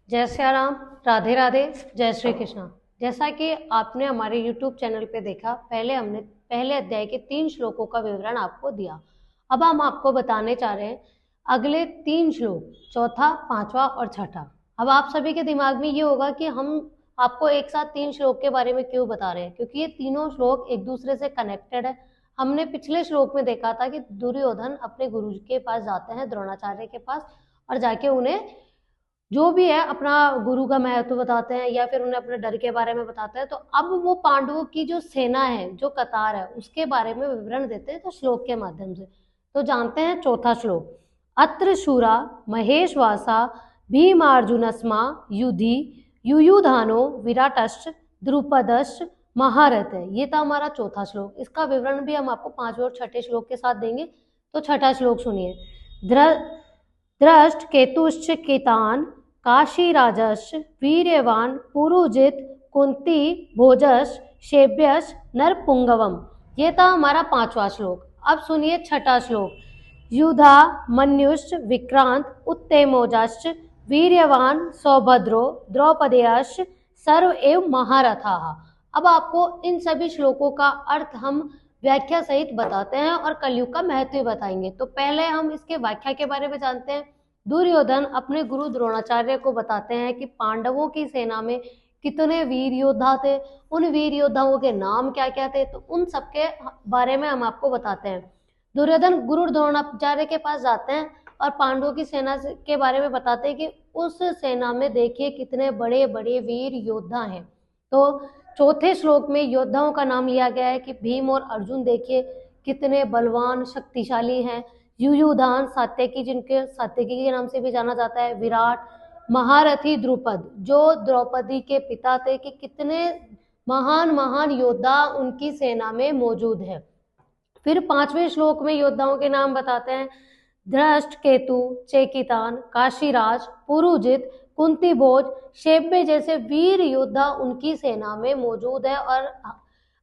जय सिया राम, राधे राधे, जय श्री कृष्णा। जैसा कि आपने हमारे YouTube चैनल पे देखा, हमने पहले अध्याय के 3 श्लोकों का विवरण आपको दिया। अब हम आपको बताने चाह रहे हैं अगले 3 श्लोक, चौथा, पांचवा और छठा। अब आप सभी के दिमाग में ये होगा कि हम आपको एक साथ 3 श्लोक के बारे में क्यों बता रहे हैं, क्योंकि ये तीनों श्लोक एक दूसरे से कनेक्टेड है। हमने पिछले श्लोक में देखा था कि दुर्योधन अपने गुरु के पास जाते हैं, द्रोणाचार्य के पास, और जाके उन्हें जो भी है अपना गुरु का महत्व बताते हैं या फिर उन्हें अपने डर के बारे में बताते हैं। तो अब वो पांडवों की जो सेना है, जो कतार है, उसके बारे में विवरण देते हैं तो श्लोक के माध्यम से। तो जानते हैं चौथा श्लोक। अत्र शूरा महेशवासा भीमार्जुनस्मा युधि युयुधानो विराटश्च द्रुपदश्च महारथ है। ये था हमारा चौथा श्लोक। इसका विवरण भी हम आपको 5वें और छठे श्लोक के साथ देंगे। तो छठा श्लोक सुनिए। द्रष्ट केतुश्च केतान काशीराजश्च वीर्यवान पुरुजित कुंती भोजश्च शेब्यश्च नरपुंगवम। ये था हमारा 5वां श्लोक। अब सुनिए छठा श्लोक। युधा मन्युश्च विक्रांत उत्तेमोजाश्च वीर्यवान सौभद्रो द्रौपदेयश्च सर्व एव महारथाः। अब आपको इन सभी श्लोकों का अर्थ हम व्याख्या सहित बताते हैं और कलयुग का महत्व बताएंगे। तो पहले हम इसके व्याख्या के बारे में जानते हैं। दुर्योधन अपने गुरु द्रोणाचार्य को बताते हैं कि पांडवों की सेना में कितने वीर योद्धा थे, उन वीर योद्धाओं के नाम क्या क्या थे। तो उन सबके बारे में हम आपको बताते हैं। दुर्योधन गुरु द्रोणाचार्य के पास जाते हैं और पांडवों की सेना के बारे में बताते हैं कि उस सेना में देखिए कितने बड़े बड़े वीर योद्धा हैं। तो चौथे श्लोक में योद्धाओं का नाम लिया गया है कि भीम और अर्जुन देखिए कितने बलवान शक्तिशाली हैं। युयुधान सात्यकी, जिनके सात्यकी के नाम से भी जाना जाता है, विराट, महारथी द्रुपद, जो द्रौपदी के पिता थे, कि कितने महान महान योद्धा उनकी सेना में मौजूद है। फिर 5वें श्लोक में योद्धाओं के नाम बताते हैं। धृष्ट केतु, चेकितान, काशीराज, पुरुजित, कुंती भोज, शेब्य जैसे वीर योद्धा उनकी सेना में मौजूद है। और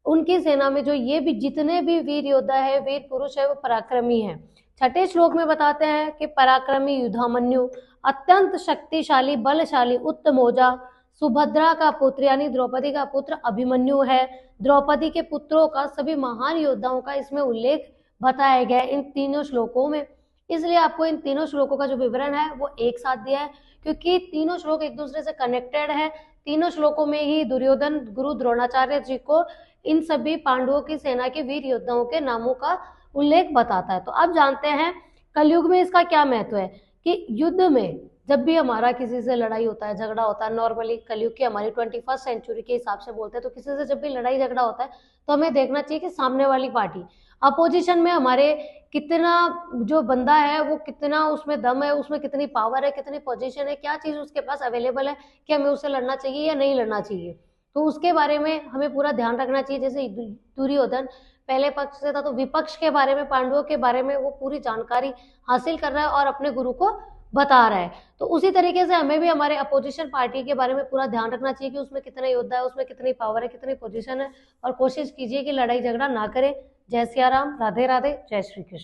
उनकी सेना में जो ये भी जितने भी वीर योद्धा है, वीर पुरुष है, वो पराक्रमी है। छठे श्लोक में बताते हैं कि पराक्रमी युधामन्यु, अत्यंत शक्तिशाली बलशाली उत्तमोजा, सुभद्रा का पुत्र यानी द्रौपदी का पुत्र अभिमन्यु है। द्रौपदी के पुत्रों का, सभी महान योद्धाओं का इसमें उल्लेख बताया गया है इन तीनों श्लोकों में। इसलिए आपको इन तीनों श्लोकों का जो विवरण है वो एक साथ दिया है, क्योंकि तीनों श्लोक एक दूसरे से कनेक्टेड है। तीनों श्लोकों में ही दुर्योधन गुरु द्रोणाचार्य जी को इन सभी पांडवों की सेना के वीर योद्धाओं के नामों का उल्लेख बताता है। तो अब जानते हैं कलयुग में इसका क्या महत्व है कि युद्ध में जब भी हमारा किसी से लड़ाई होता है, झगड़ा होता है, नॉर्मली कलयुग की हमारी 21st सेंचुरी के हिसाब से बोलते हैं, तो किसी से जब भी लड़ाई झगड़ा होता है तो हमें देखना चाहिए कि सामने वाली पार्टी अपोजिशन में हमारे कितना जो बंदा है वो कितना उसमें दम है, उसमें कितनी पावर है, कितनी पोजीशन है, क्या चीज उसके पास अवेलेबल है कि हमें उससे लड़ना चाहिए या नहीं लड़ना चाहिए। तो उसके बारे में हमें पूरा ध्यान रखना चाहिए। जैसे दुर्योधन पहले पक्ष से था तो विपक्ष के बारे में, पांडवों के बारे में वो पूरी जानकारी हासिल कर रहा है और अपने गुरु को बता रहा है। तो उसी तरीके से हमें भी हमारे अपोजिशन पार्टी के बारे में पूरा ध्यान रखना चाहिए कि उसमें कितने योद्धा है, उसमें कितनी पावर है, कितनी पोजीशन है, और कोशिश कीजिए कि लड़ाई झगड़ा ना करें। जय सिया राम, राधे राधे, जय श्री कृष्ण।